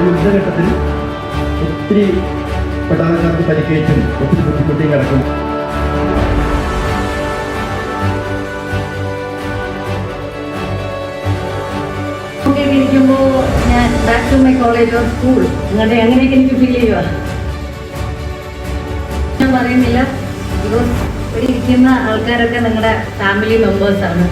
യുദ്ധഘട്ടത്തിൽ ഒത്തിരി പട്ടാളക്കാർക്ക് പരിക്കേറ്റും ഒത്തിരി ബുദ്ധിമുട്ടിയും കിടക്കും. ഇരിക്കുമ്പോൾ ഞാൻ back to my college or school അങ്ങനത്തെ അങ്ങനെയൊക്കെ എനിക്ക് ഫീൽ ചെയ്യുക. ഞാൻ പറയുന്നില്ല, ബിക്കോസ് ഇവിടെ ഇരിക്കുന്ന ആൾക്കാരൊക്കെ നിങ്ങളുടെ ഫാമിലി മെമ്പേഴ്സാണ്.